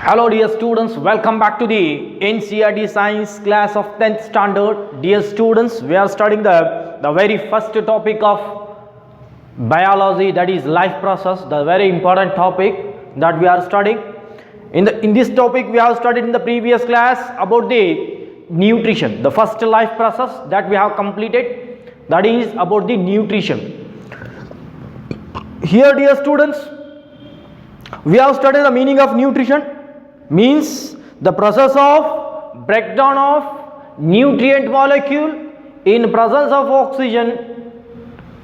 Hello dear students, welcome back to the NCERT Science class of 10th standard. Dear students, we are studying the very first topic of biology, that is life process, the very important topic that we are studying. In this topic we have studied in the previous class about the nutrition, the first life process that we have completed, that is about the nutrition. Here dear students, we have studied the meaning of nutrition. Means the process of breakdown of nutrient molecule in presence of oxygen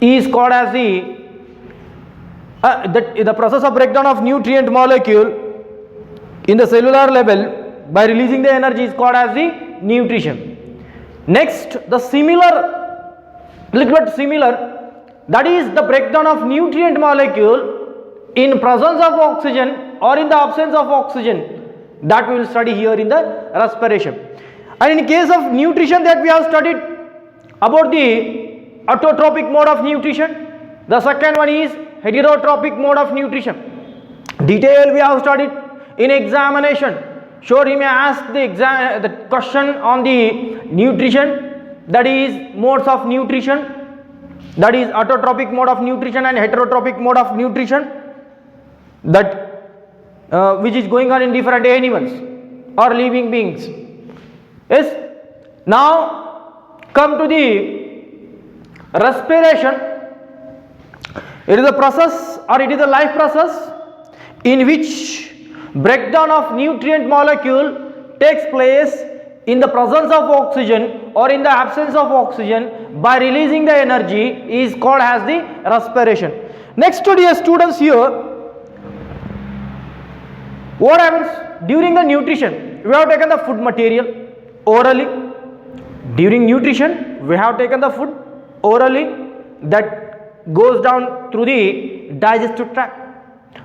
is called as the process of breakdown of nutrient molecule in the cellular level by releasing the energy is called as the nutrition. Next, the little bit similar, that is the breakdown of nutrient molecule in presence of oxygen or in the absence of oxygen, that we will study here in the respiration. And in case of nutrition, that we have studied about the autotrophic mode of nutrition. The second one is heterotrophic mode of nutrition. Detail we have studied in examination. Sure, he may ask the question on the nutrition, that is modes of nutrition, that is autotrophic mode of nutrition and heterotrophic mode of nutrition, that which is going on in different animals or living beings. Yes. Now come to the respiration. It is a process, or it is a life process in which breakdown of nutrient molecule takes place in the presence of oxygen or in the absence of oxygen by releasing the energy is called as the respiration. Next, dear students, here what happens during the nutrition? We have taken the food material orally. During nutrition, we have taken the food orally, that goes down through the digestive tract,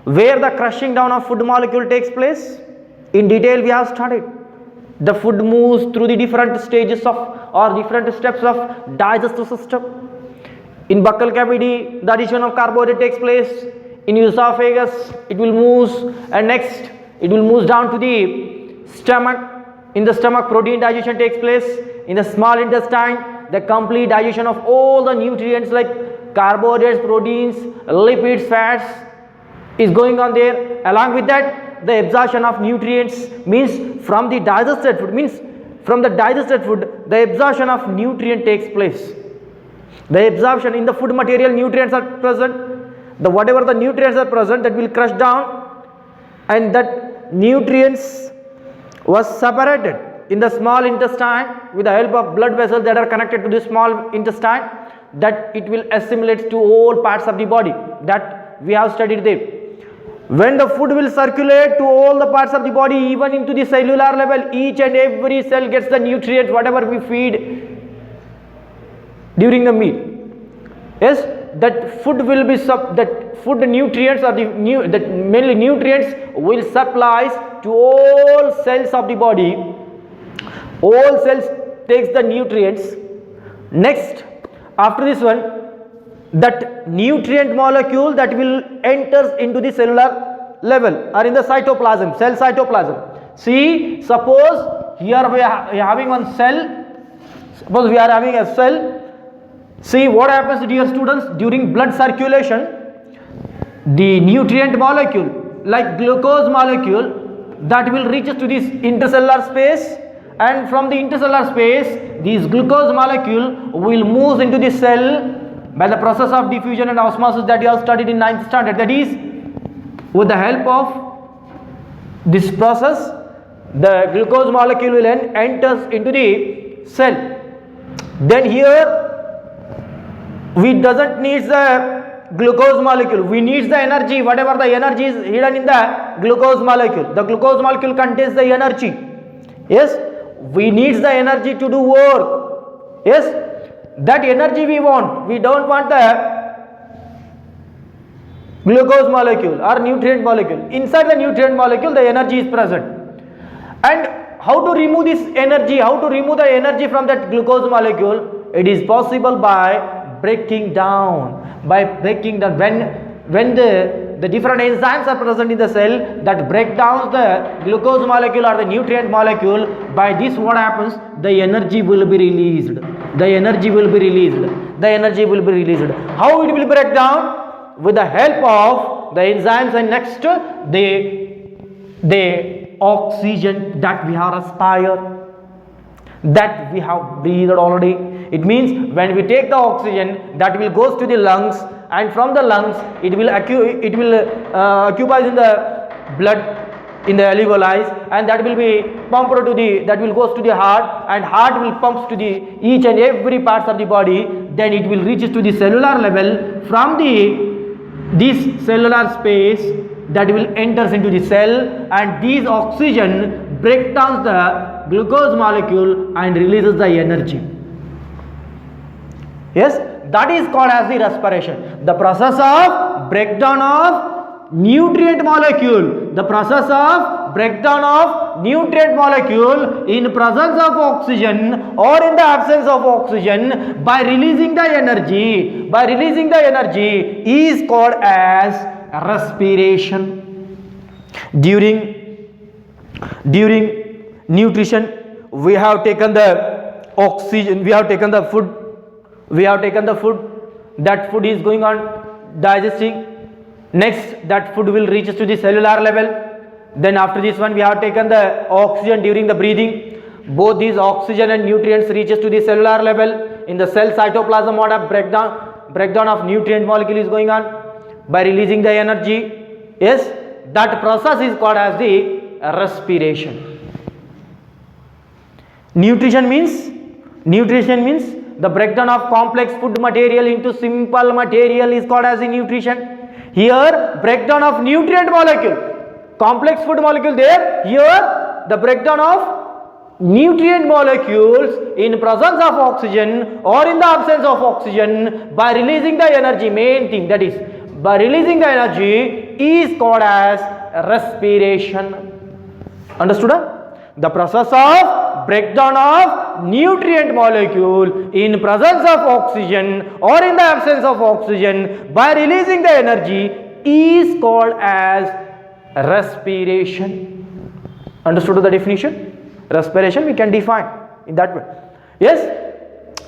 where the crushing down of food molecule takes place. In detail we have studied. The food moves through the different stages of or different steps of digestive system. In buccal cavity, the addition of carbohydrate takes place. In esophagus, it will move, and next it will move down to the stomach. In the stomach, protein digestion takes place. In the small intestine, the complete digestion of all the nutrients like carbohydrates, proteins, lipids, fats is going on there. Along with that, the absorption of nutrients, means from the digested food, the absorption of nutrient takes place. The absorption in the food material, nutrients are present. Whatever the nutrients are present, that will crush down, and that nutrients was separated in the small intestine with the help of blood vessels that are connected to the small intestine, that it will assimilate to all parts of the body, that we have studied there. When the food will circulate to all the parts of the body, even into the cellular level, each and every cell gets the nutrients whatever we feed during the meal. Yes, that food will be food nutrients or mainly nutrients will supply to all cells of the body. All cells takes the nutrients. Next, after this one, that nutrient molecule that will enters into the cellular level or in the cytoplasm, cell cytoplasm. See, suppose here we are having one cell. Suppose we are having a cell. See what happens, dear students, during blood circulation, the nutrient molecule like glucose molecule that will reach to this intercellular space, and from the intercellular space this glucose molecule will move into the cell by the process of diffusion and osmosis that you have studied in 9th standard. That is, with the help of this process, the glucose molecule will enters into the cell. Then here we doesn't need the glucose molecule, we need the energy, whatever the energy is hidden in the glucose molecule. The glucose molecule contains the energy. Yes, we need the energy to do work. Yes, that energy we want. We don't want the glucose molecule or nutrient molecule. Inside the nutrient molecule, the energy is present. And how to remove this energy, how to remove the energy from that glucose molecule? It is possible by breaking down when the the different enzymes are present in the cell that break down the glucose molecule or the nutrient molecule. By this what happens? The energy will be released. The energy will be released. The energy will be released. How it will break down? With the help of the enzymes, and next the oxygen that we have respired, that we have breathed already. It means when we take the oxygen, that will goes to the lungs, and from the lungs it will occupies in the blood, in the alveoli, and that will be pumped to the, that will goes to the heart, and heart will pumps to the each and every parts of the body. Then it will reaches to the cellular level. From this cellular space, that will enters into the cell, and these oxygen break down the glucose molecule and releases the energy. Yes, that is called as the respiration. The process of breakdown of nutrient molecule. The process of breakdown of nutrient molecule in presence of oxygen or in the absence of oxygen by releasing the energy. By releasing the energy is called as respiration. During nutrition, we have taken the oxygen, we have taken the food, that food is going on digesting. Next, that food will reach to the cellular level. Then after this one, we have taken the oxygen during the breathing. Both these oxygen and nutrients reaches to the cellular level. In the cell cytoplasm, what a breakdown of nutrient molecule is going on by releasing the energy. Yes, that process is called as the respiration. Nutrition means the breakdown of complex food material into simple material is called as the nutrition. Here, breakdown of nutrient molecule. Complex food molecule there. Here, the breakdown of nutrient molecules in presence of oxygen or in the absence of oxygen by releasing the energy. Main thing, that is by releasing the energy is called as respiration. Understood? The process of breakdown of nutrient molecule in presence of oxygen or in the absence of oxygen by releasing the energy is called as respiration. Understood the definition? Respiration we can define in that way. Yes.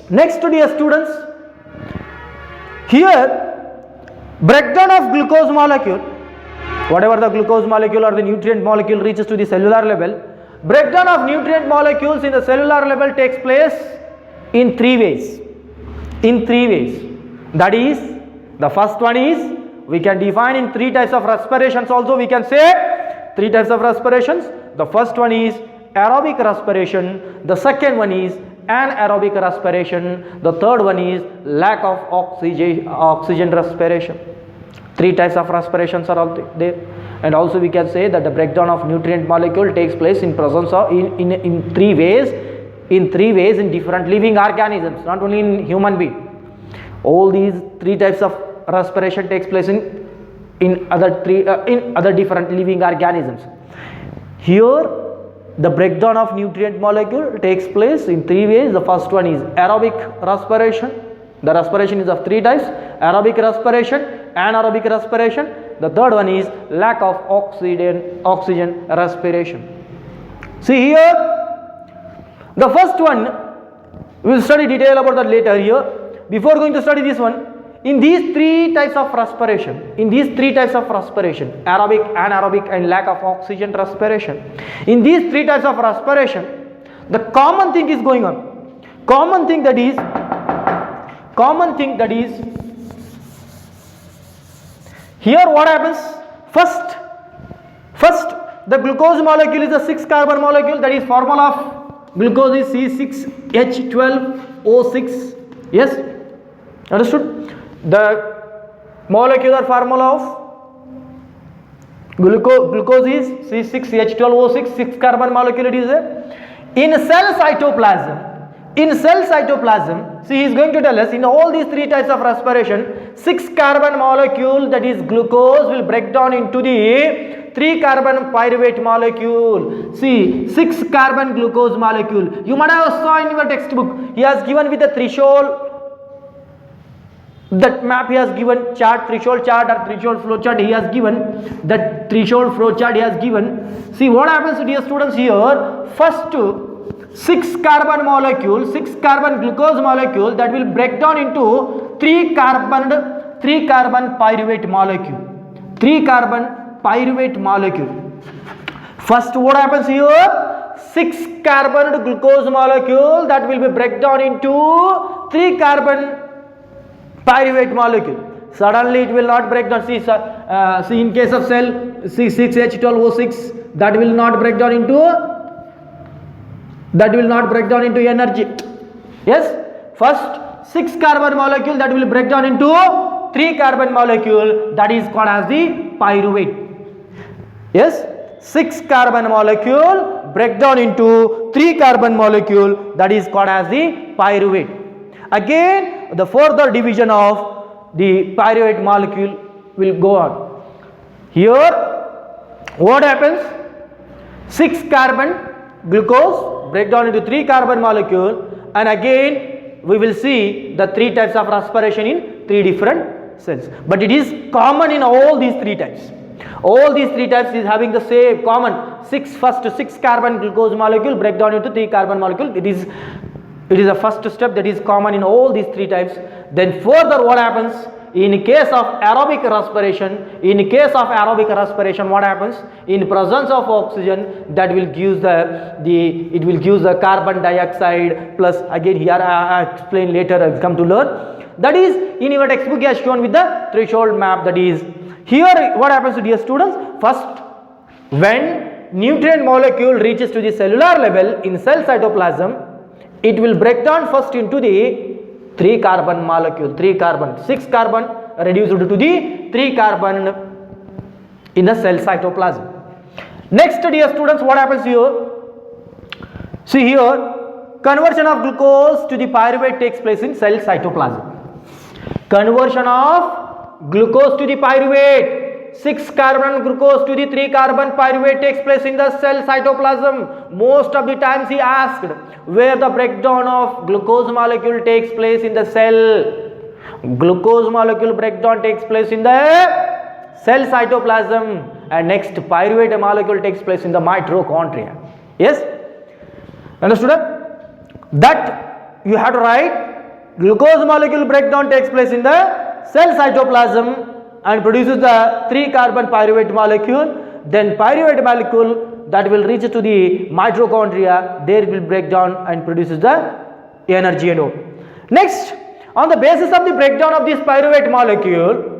Next, dear students, here breakdown of glucose molecule, whatever the glucose molecule or the nutrient molecule reaches to the cellular level, breakdown of nutrient molecules in the cellular level takes place in three ways. That is, the first one is, we can define in three types of respirations also. We can say three types of respirations. The first one is aerobic respiration. The second one is anaerobic respiration. The third one is lack of oxygen respiration. Three types of respirations are all there. And also we can say that the breakdown of nutrient molecule takes place in presence of in three ways in different living organisms, not only in human being. All these three types of respiration takes place in other different living organisms. Here the breakdown of nutrient molecule takes place in three ways. The first one is aerobic respiration. The respiration is of three types: aerobic respiration, anaerobic respiration. The third one is lack of oxygen respiration. See here, the first one we will study detail about that later. Here, before going to study this one, in these three types of respiration, aerobic, anaerobic and lack of oxygen respiration, in these three types of respiration, the common thing is going on. Common thing that is here what happens? First the glucose molecule is a 6-carbon molecule, that is formula of glucose is C6H12O6. Yes, understood? The molecular formula of glucose is C6H12O6, 6-carbon molecule it is there. In cell cytoplasm, see, he is going to tell us in all these three types of respiration, 6-carbon molecule, that is glucose, will break down into the 3-carbon pyruvate molecule. See, 6-carbon glucose molecule. You might have saw in your textbook, he has given with the threshold that map he has given, chart, threshold chart or threshold flow chart he has given, that threshold flow chart he has given. See what happens, dear students, here first 6 carbon molecule, 6 carbon glucose molecule that will break down into 3 carbon pyruvate molecule, 3 carbon pyruvate molecule. First what happens here, 6 carbon glucose molecule that will be break down into 3 carbon pyruvate molecule. Suddenly it will not break down. See in case of cell, C6H12O6 that will not break down into energy. Yes, first 6 carbon molecule that will break down into 3 carbon molecule, that is called as the pyruvate. Yes, 6 carbon molecule break down into 3 carbon molecule, that is called as the pyruvate. Again, the further division of the pyruvate molecule will go on. Here, what happens? 6 carbon glucose break down into 3 carbon molecule, and again we will see the 3 types of respiration in 3 different cells. But it is common in all these 3 types. All these 3 types is having the same common 6 carbon glucose molecule break down into 3 carbon molecule. It is a first step that is common in all these 3 types. Then further what happens in case of aerobic respiration? In case of aerobic respiration, what happens? In presence of oxygen, that will give the carbon dioxide plus, again here I explain later, I come to learn. That is in your textbook as shown with the threshold map. That is here what happens, dear students? First, when nutrient molecule reaches to the cellular level in cell cytoplasm, it will break down first into the 3 carbon molecule, 3 carbon, 6 carbon reduced to the 3 carbon in the cell cytoplasm. Next, dear students, what happens here? See here, conversion of glucose to the pyruvate takes place in cell cytoplasm. Conversion of glucose to the pyruvate, 6 carbon glucose to the 3 carbon pyruvate takes place in the cell cytoplasm. Most of the times he asked where the breakdown of glucose molecule takes place in the cell. Glucose molecule breakdown takes place in the cell cytoplasm, and next pyruvate molecule takes place in the mitochondria. Yes, understood? That you have to write, glucose molecule breakdown takes place in the cell cytoplasm and produces the 3 carbon pyruvate molecule. Then pyruvate molecule that will reach to the mitochondria, there will break down and produces the energy and all. Next, on the basis of the breakdown of this pyruvate molecule,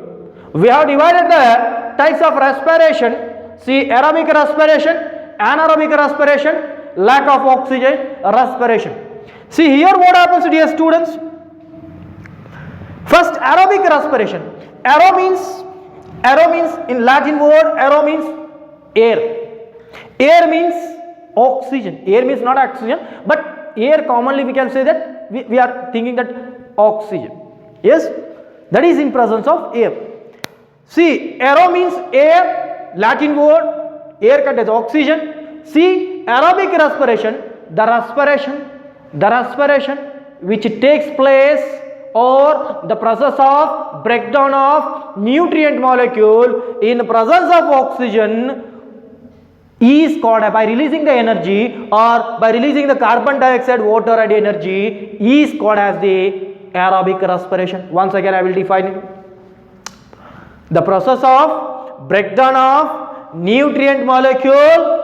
we have divided the types of respiration. See, aerobic respiration, anaerobic respiration, lack of oxygen respiration. See here what happens, dear students. First, aerobic respiration. Aero means in Latin word, aero means air. Air means oxygen. Air means not oxygen, but air commonly we can say that we are thinking that oxygen. Yes, that is in presence of air. See, aero means air, Latin word, air contains oxygen. See, aerobic respiration, the respiration which takes place, or the process of breakdown of nutrient molecule in presence of oxygen is called, by releasing the energy or by releasing the carbon dioxide, water and energy, is called as the aerobic respiration. Once again I will define it. The process of breakdown of nutrient molecule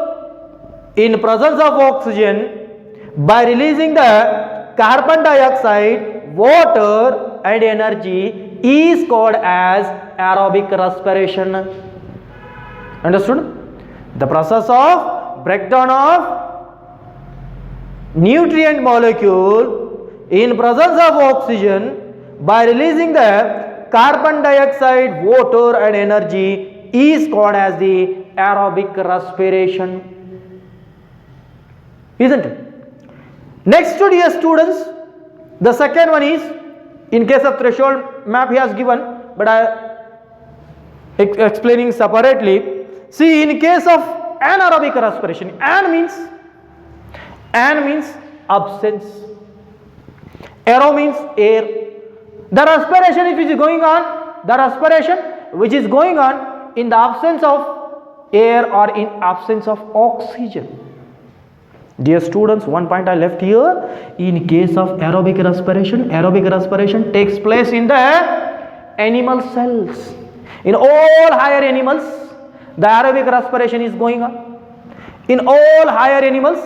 in presence of oxygen by releasing the carbon dioxide, water and energy is called as aerobic respiration. Understood? The process of breakdown of nutrient molecule in presence of oxygen by releasing the carbon dioxide, water and energy is called as the aerobic respiration. Isn't it? Next, dear students, the second one is, in case of threshold map he has given, but I explaining separately. See, in case of anaerobic respiration, an means absence, aero means air, The respiration which is going on, the respiration which is going on in the absence of air or in absence of oxygen. Dear students, one point I left here. In case of aerobic respiration takes place in the animal cells. In all higher animals, the aerobic respiration is going on. In all higher animals,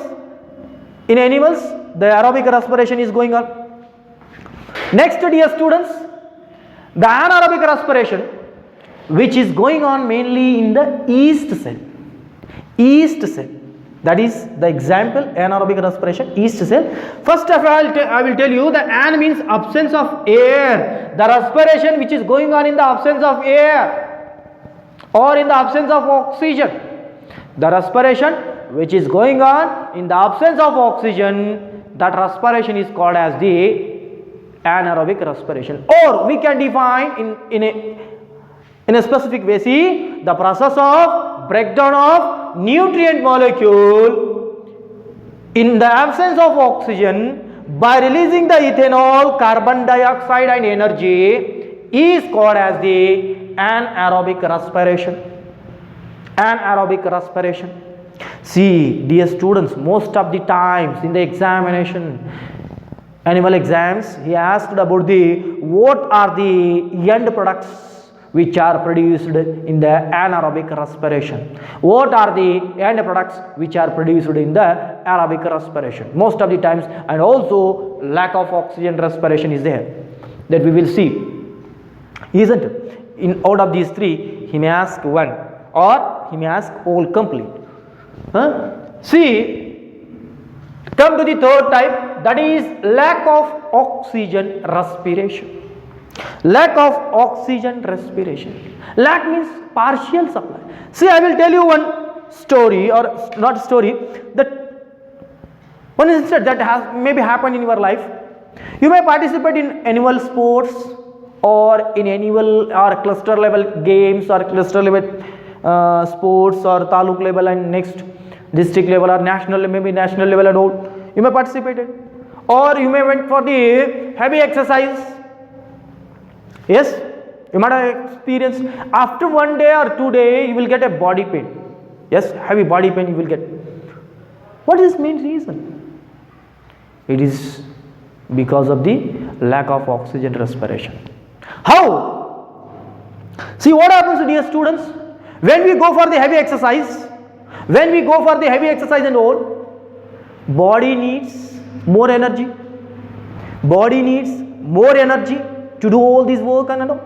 in animals, the aerobic respiration is going on. Next, dear students, the anaerobic respiration, which is going on mainly in the yeast cell. Yeast cell. That is the example, anaerobic respiration, yeast cell. First of all, I will tell you the an means absence of air. The respiration which is going on in the absence of air or in the absence of oxygen. The respiration which is going on in the absence of oxygen, that respiration is called as the anaerobic respiration. Or we can define in a specific way. See, the process of breakdown of nutrient molecule in the absence of oxygen by releasing the ethanol, carbon dioxide and energy is called as the anaerobic respiration. Anaerobic respiration. See, dear students, most of the times in the examination, animal exams, he asked about what are the end products which are produced in the anaerobic respiration. What are the end products which are produced in the aerobic respiration? Most of the times, and also lack of oxygen respiration is there, that we will see, isn't it? In out of these three, he may ask one or he may ask all complete. See, come to the third type, that is lack of oxygen respiration. Lack of oxygen respiration. Lack means partial supply. See, I will tell you one story, or not story, that one incident that has maybe happened in your life. You may participate in annual sports or in annual or cluster level games or cluster level sports or taluk level and next district level or national, maybe national level and all. You may participate in, or you may went for the heavy exercise. Yes, you might have experienced after 1 day or 2 days you will get a body pain. Yes, heavy body pain you will get. What is main reason? It is because of the lack of oxygen respiration. How? See what happens, dear students, when we go for the heavy exercise, and all, body needs more energy. Body needs more energy to do all this work and all.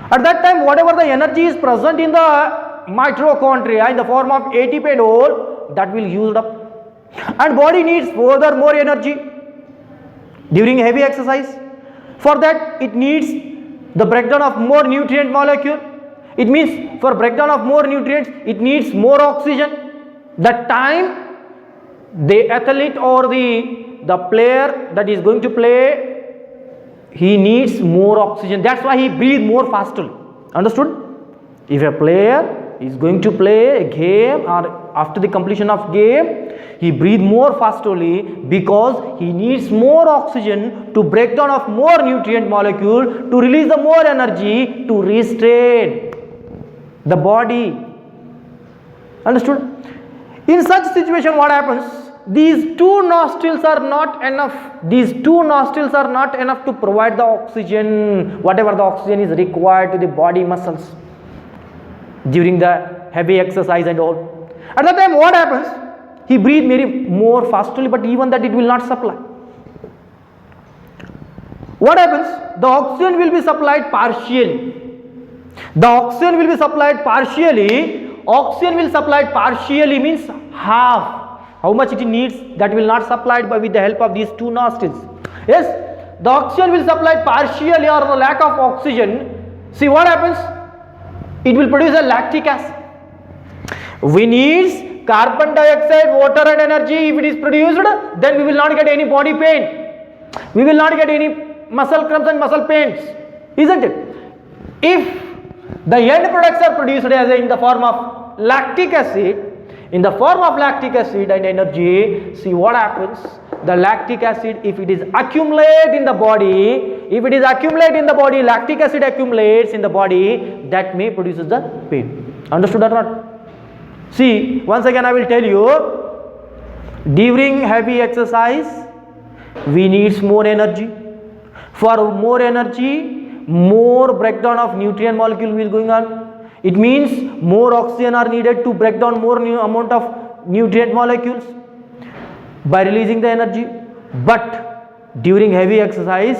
At that time, whatever the energy is present in the mitochondria in the form of ATP and all, that will use up. And body needs further more energy during heavy exercise. For that, it needs the breakdown of more nutrient molecule. It means for breakdown of more nutrients, it needs more oxygen. That time, the athlete or the player that is going to play, he needs more oxygen. That's why he breathes more fastly. Understood? If a player is going to play a game or after the completion of game, he breathes more fastly because he needs more oxygen to break down of more nutrient molecule to release the more energy to restrain the body. Understood? In such situation, what happens? These two nostrils are not enough. These two nostrils are not enough to provide the oxygen, whatever the oxygen is required to the body muscles during the heavy exercise and all. At that time, what happens? He breathes maybe more fastly, but even that it will not supply. What happens? The oxygen will be supplied partially. The oxygen will be supplied partially. Oxygen will supplied partially means half. How much it needs, that will not supplied by with the help of these two nostrils. Yes, the oxygen will supply partially or the lack of oxygen. See what happens? It will produce a lactic acid. We need carbon dioxide, water and energy. If it is produced, then we will not get any body pain. We will not get any muscle cramps and muscle pains. Isn't it? If the end products are produced as in the form of lactic acid, and energy, see what happens? The lactic acid, if it is accumulated in the body, if it is accumulate in the body, lactic acid accumulates in the body, that may produces the pain. Understood or not? See, once again I will tell you, during heavy exercise, we need more energy. For more energy, more breakdown of nutrient molecule will going on. It means more oxygen are needed to break down more amount of nutrient molecules by releasing the energy. But during heavy exercise,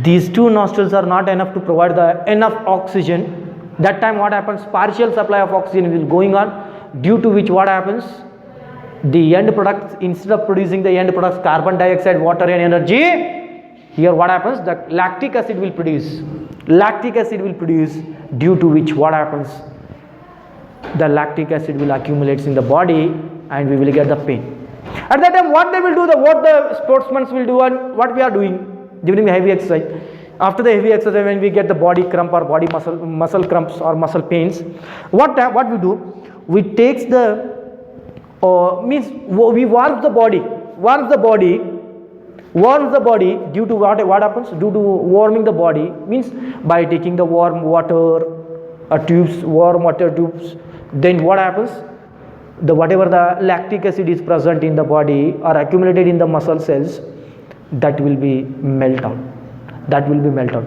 these two nostrils are not enough to provide the enough oxygen. That time what happens? Partial supply of oxygen will going on, due to which what happens? The end products, instead of producing the end products carbon dioxide, water and energy, here what happens? The lactic acid will produce. Lactic acid will produce, due to which what happens? The lactic acid will accumulate in the body and we will get the pain. At that time what they will do, what the sportsmen will do and what we are doing during the heavy exercise. After the heavy exercise, when we get the body cramp or body muscle cramps or muscle pains, what we do? We takes the we warm the body due to what happens? Due to warming the body, means by taking the warm water warm water tubes, then what happens? Whatever the lactic acid is present in the body or accumulated in the muscle cells, that will be melt out.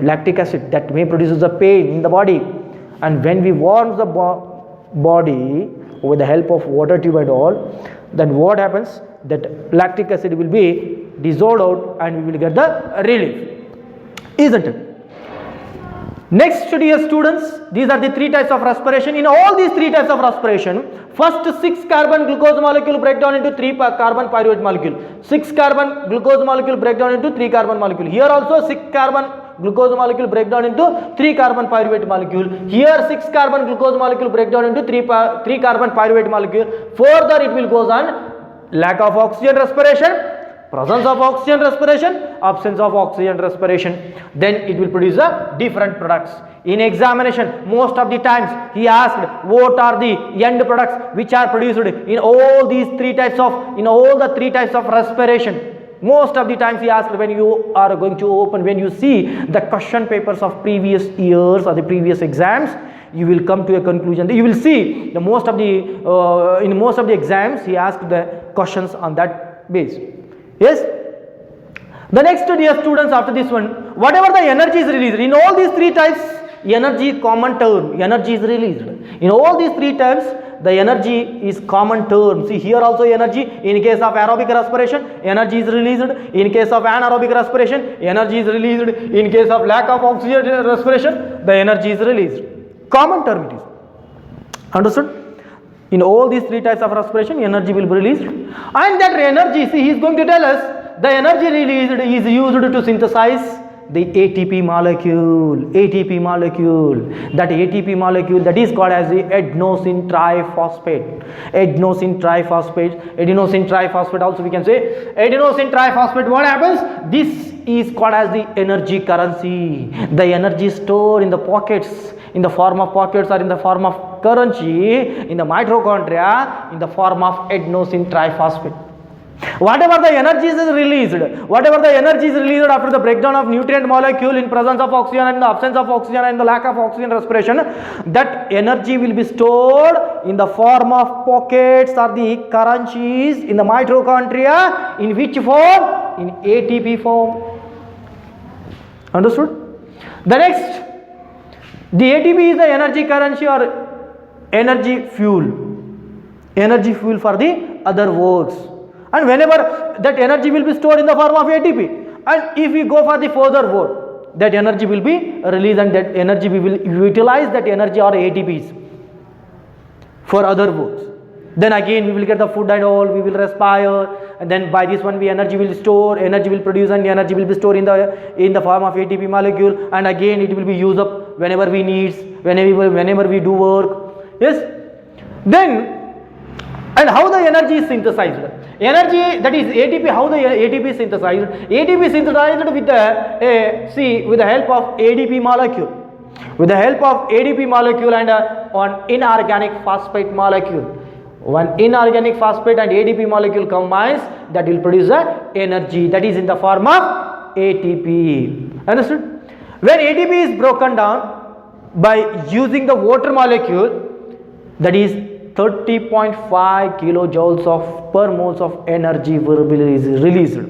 Lactic acid that may produces the pain in the body, and when we warm the body with the help of water tube and all, then what happens? That lactic acid will be dissolved out and we will get the relief, isn't it? Next, dear students, these are the three types of respiration. In all these three types of respiration, first 6 carbon glucose molecule break down into 3 carbon pyruvate molecule. 6 carbon glucose molecule break down into 3 carbon molecule. Here also 6 carbon glucose molecule break down into 3 carbon pyruvate molecule. Here 6 carbon glucose molecule break down into 3 carbon pyruvate molecule. Further it will goes on lack of oxygen respiration, presence of oxygen respiration, absence of oxygen respiration, then it will produce a different products. In examination, most of the times he asked what are the end products which are produced in all these three types of respiration. Most of the times he asked, when you are going to open, when you see the question papers of previous years or the previous exams, you will come to a conclusion. You will see in most of the exams he asked the questions on that base. Yes. The next, dear students, after this one, whatever the energy is released in all these three types, energy common term, energy is released. In all these three types, the energy is common term. See here also energy. In case of aerobic respiration, energy is released. In case of anaerobic respiration, energy is released. In case of lack of oxygen respiration, the energy is released. Common term it is. Understood? In all these three types of respiration, energy will be released, and that energy, see, he is going to tell us the energy released is used to synthesize the ATP molecule. That ATP molecule, that is called as the adenosine triphosphate. Adenosine triphosphate also we can say. Adenosine triphosphate, what happens? This is called as the energy currency. The energy stored in the pockets, in the form of pockets or in the form of currency in the mitochondria in the form of adenosine triphosphate. Whatever the energy is released after the breakdown of nutrient molecule in presence of oxygen and the absence of oxygen and the lack of oxygen respiration, that energy will be stored in the form of pockets or the currencies in the mitochondria. In which form? In ATP form. Understood? The next, the ATP is the energy currency or energy fuel for the other works. And whenever that energy will be stored in the form of ATP, and if we go for the further work, that energy will be released, and that energy we will utilize that energy or ATPs for other works. Then again we will get the food and all, we will respire, and then by this one energy will store, energy will produce, and the energy will be stored in the form of ATP molecule, and again it will be used up whenever we need, whenever we do work. Yes. Then, and how the energy is synthesized? Energy, that is ATP, how the ATP is synthesized? ATP is synthesized with the help of ADP molecule. With the help of ADP molecule and on inorganic phosphate molecule. One inorganic phosphate and ADP molecule combines, that will produce energy, that is in the form of ATP. Understood? When ATP is broken down by using the water molecule, that is 30.5 kilojoules of per moles of energy will be released.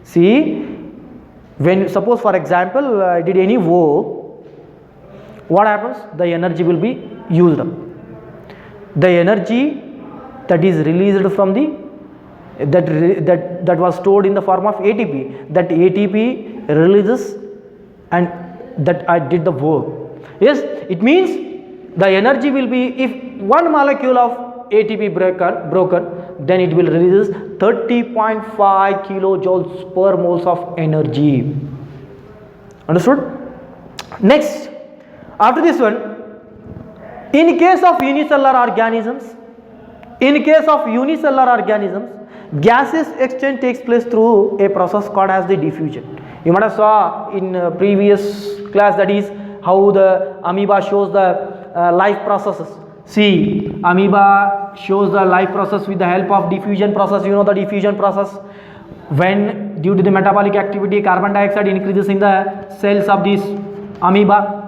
See, when suppose for example I did any work, what happens? The energy will be used up. The energy that is released from the that was stored in the form of ATP, that ATP releases and that I did the work. Yes, it means the energy will be, if one molecule of ATP broken, then it will release 30.5 kilojoules per moles of energy. Understood? Next, after this one, in case of unicellular organisms, gaseous exchange takes place through a process called as the diffusion. You might have saw in previous class, that is how the amoeba shows the life processes. See, amoeba shows the life process with the help of diffusion process. You know the diffusion process, when due to the metabolic activity carbon dioxide increases in the cells of this amoeba.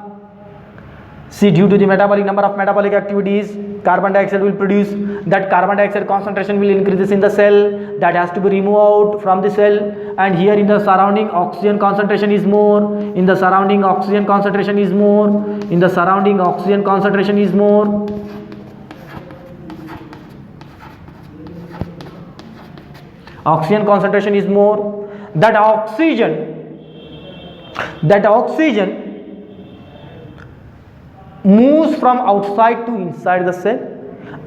See, due to the number of metabolic activities, carbon dioxide will produce. That carbon dioxide concentration will increase in the cell. That has to be removed out from the cell. And here in the surrounding, oxygen concentration is more. In the surrounding, oxygen concentration is more. In the surrounding, oxygen concentration is more. Oxygen concentration is more. That oxygen moves from outside to inside the cell,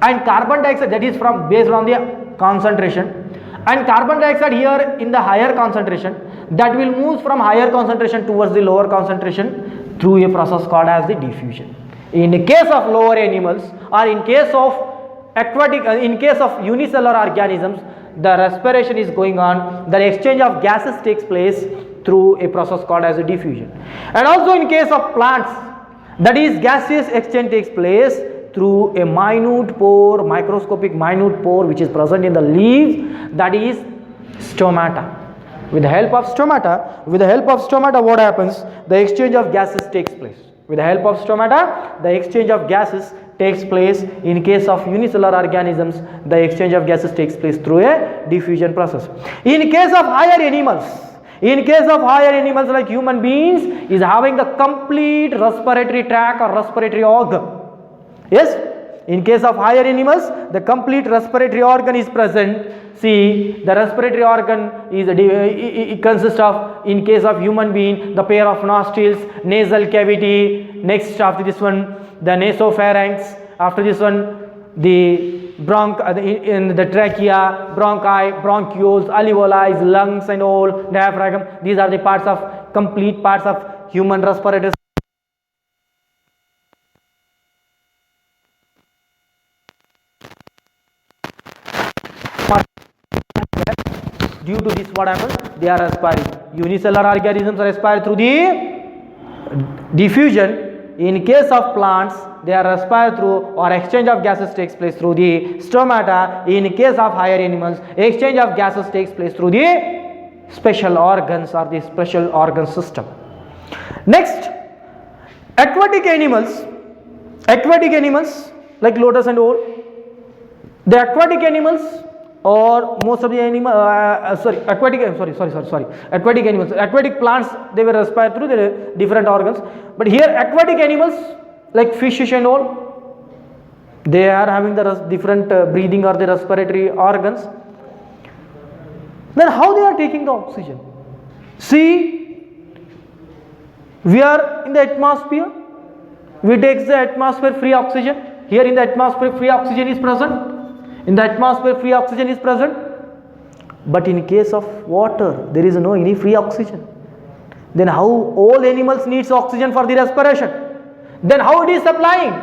and carbon dioxide, that is from based on the concentration, and carbon dioxide here in the higher concentration, that will move from higher concentration towards the lower concentration through a process called as the diffusion. In the case of lower animals, or in case of aquatic, in case of unicellular organisms, the respiration is going on, the exchange of gases takes place through a process called as a diffusion. And also in case of plants, that is gaseous exchange takes place through a minute pore, microscopic minute pore which is present in the leaves, that is stomata. With the help of stomata, what happens? The exchange of gases takes place. With the help of stomata, the exchange of gases takes place. In case of unicellular organisms, the exchange of gases takes place through a diffusion process. In case of higher animals like human beings, is having the complete respiratory tract or respiratory organ. Yes, in case of higher animals, the complete respiratory organ is present. See, the respiratory organ is it consists of, in case of human being, the pair of nostrils, nasal cavity. Next, after this one, the nasopharynx. After this one, the in the trachea, bronchi, bronchioles, alveoli, lungs and all, diaphragm. These are the parts of, complete parts of human respiratory. Due to this, what happens? They are respiring. Unicellular organisms respire through the diffusion. In case of plants, they are respired through, or exchange of gases takes place through the stomata. In case of higher animals, exchange of gases takes place through the special organs or the special organ system. Next, aquatic animals like lotus and all. The aquatic animals, or most of the aquatic animals, aquatic plants, they will respire through the different organs. But here aquatic animals like fishes and all, they are having the different breathing or the respiratory organs. Then how they are taking the oxygen? See, we are in the atmosphere, we take the atmosphere free oxygen. Here in the atmosphere free oxygen is present. But in case of water, there is no any free oxygen. Then how all animals needs oxygen for the respiration? Then how it is supplying?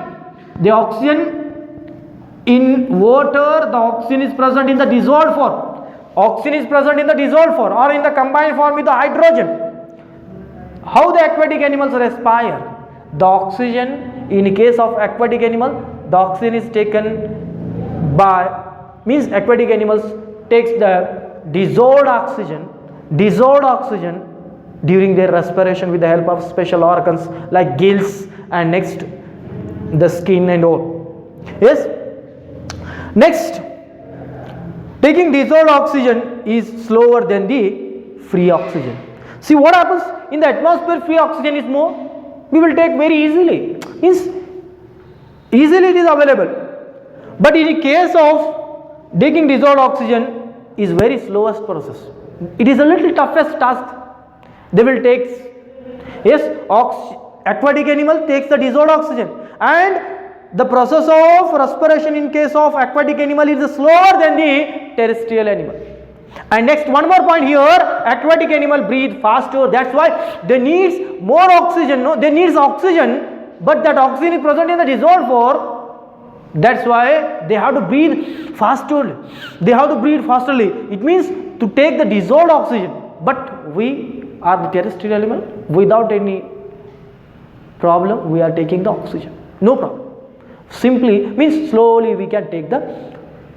The oxygen in water, the oxygen is present in the dissolved form. Or in the combined form with the hydrogen. How the aquatic animals respire? The oxygen, in case of aquatic animal, the oxygen is taken by, means aquatic animals takes the dissolved oxygen during their respiration with the help of special organs like gills and next the skin and all. Yes. Next, taking dissolved oxygen is slower than the free oxygen. See what happens in the atmosphere, free oxygen is more, we will take very easily, means easily it is available, but in the case of taking dissolved oxygen is very slowest process. It is a little toughest task. They will take, yes, aquatic animal takes the dissolved oxygen, and the process of respiration in case of aquatic animal is slower than the terrestrial animal. And next, one more point here, aquatic animal breathe faster, that's why they needs more oxygen, no, they needs oxygen, but that oxygen is present in the dissolved form, that's why they have to breathe faster, they have to breathe fasterly. It means to take the dissolved oxygen, but we are the terrestrial animal, without any problem we are taking the oxygen, no problem, simply means slowly we can take the,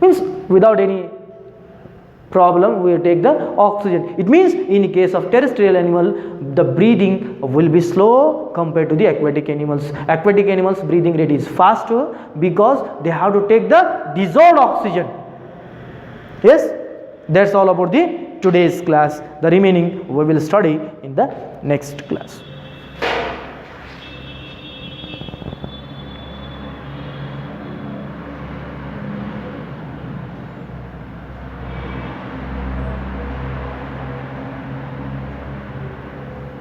means without any problem we take the oxygen. It means in case of terrestrial animal the breathing will be slow compared to the aquatic animals. Aquatic animals breathing rate is faster because they have to take the dissolved oxygen. Yes, that's all about the today's class. The remaining we will study in the next class.